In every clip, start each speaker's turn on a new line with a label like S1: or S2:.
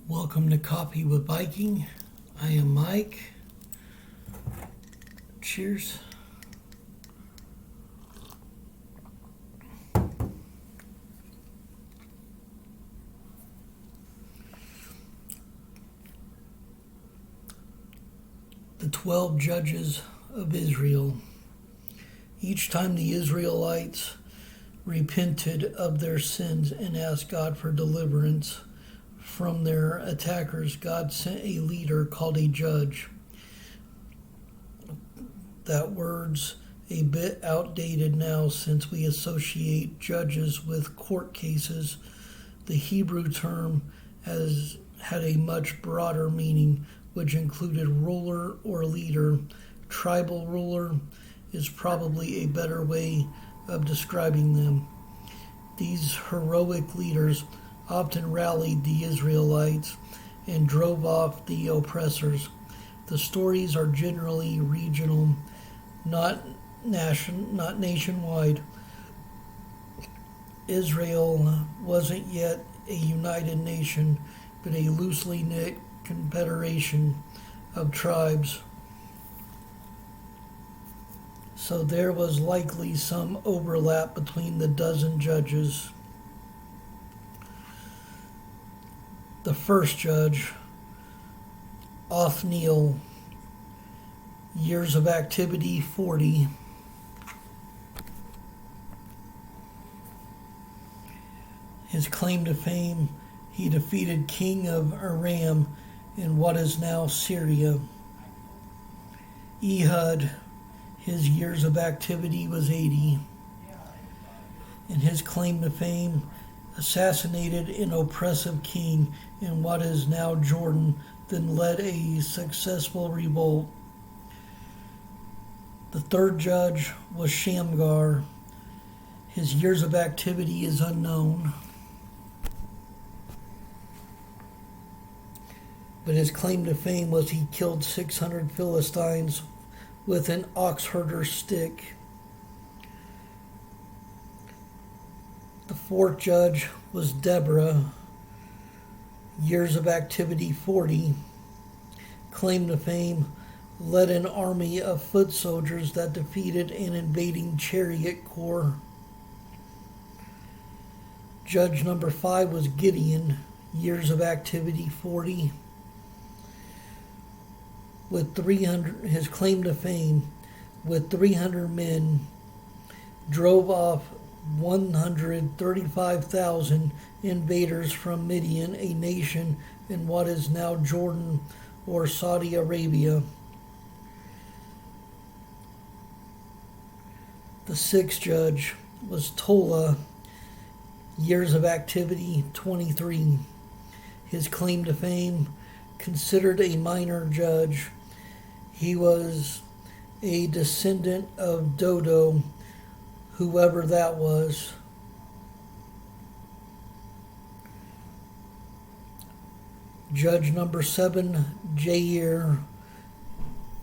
S1: Welcome to Coffee with Viking. I am Mike. Cheers. The 12 judges of Israel. Each time the Israelites repented of their sins and asked God for deliverance from their attackers, God sent a leader called a judge. That word's a bit outdated now since we associate judges with court cases. The Hebrew term has had a much broader meaning, which included ruler or leader. Tribal ruler is probably a better way of describing them. These heroic leaders often rallied the Israelites and drove off the oppressors. The stories are generally regional, not nationwide. Israel wasn't yet a united nation, but a loosely knit confederation of tribes. So there was likely some overlap between the dozen judges. The first judge, Othniel, years of activity 40. His claim to fame, he defeated king of Aram in what is now Syria. Ehud, his years of activity was 80. And his claim to fame, assassinated an oppressive king in what is now Jordan, then led a successful revolt. The third judge was Shamgar. His years of activity is unknown, but his claim to fame was he killed 600 Philistines with an ox herder's stick. The fourth judge was Deborah, years of activity 40. Claim to fame, led an army of foot soldiers that defeated an invading chariot corps. Judge number 5 was Gideon, years of activity 40. With 300, his claim to fame, with 300 men, drove off 135,000 invaders from Midian, a nation in what is now Jordan or Saudi Arabia. The sixth judge was Tola, years of activity 23. His claim to fame, considered a minor judge. He was a descendant of Dodo, whoever that was. Judge number 7, Jair,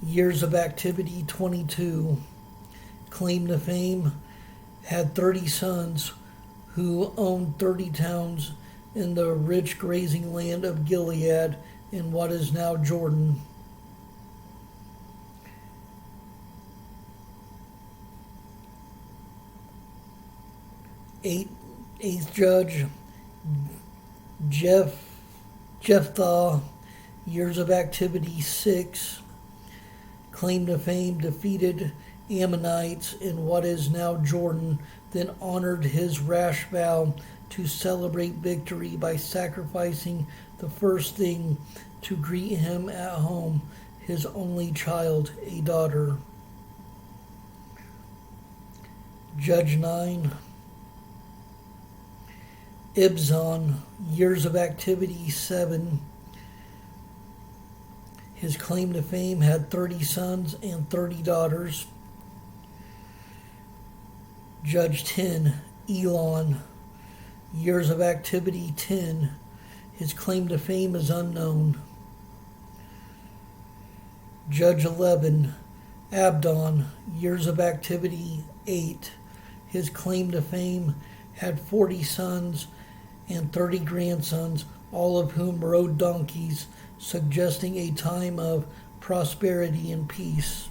S1: years of activity 22. Claim to fame, had 30 sons who owned 30 towns in the rich grazing land of Gilead in what is now Jordan. Eighth judge, Jephthah, years of activity 6. Claim to fame, defeated Ammonites in what is now Jordan, then honored his rash vow to celebrate victory by sacrificing the first thing to greet him at home, his only child, a daughter. Judge 9, Ibzan, years of activity 7. His claim to fame, had 30 sons and 30 daughters. Judge 10, Elon, years of activity 10. His claim to fame is unknown. Judge 11, Abdon, years of activity 8. His claim to fame, had 40 sons and 30 grandsons, all of whom rode donkeys, suggesting a time of prosperity and peace.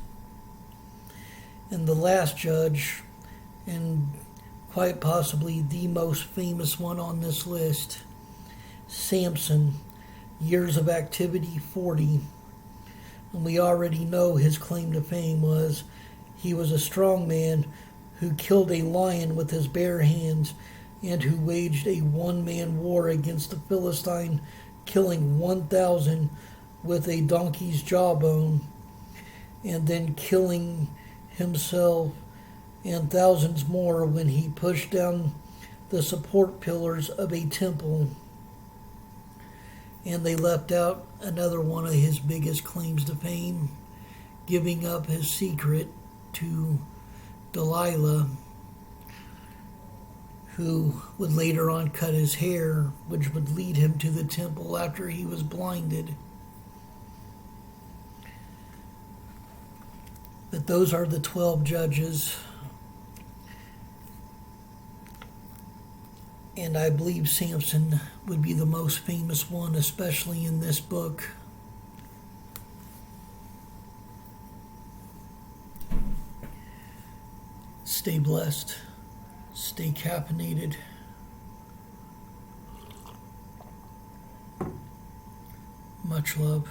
S1: And the last judge, and quite possibly the most famous one on this list, Samson, years of activity 40. And we already know his claim to fame was he was a strong man who killed a lion with his bare hands and who waged a one-man war against the Philistine, killing 1,000 with a donkey's jawbone, and then killing himself and thousands more when he pushed down the support pillars of a temple. And they left out another one of his biggest claims to fame, giving up his secret to Delilah, who would later on cut his hair, which would lead him to the temple after he was blinded. But those are the 12 judges. And I believe Samson would be the most famous one, especially in this book. Stay blessed. Stay caffeinated. Much love.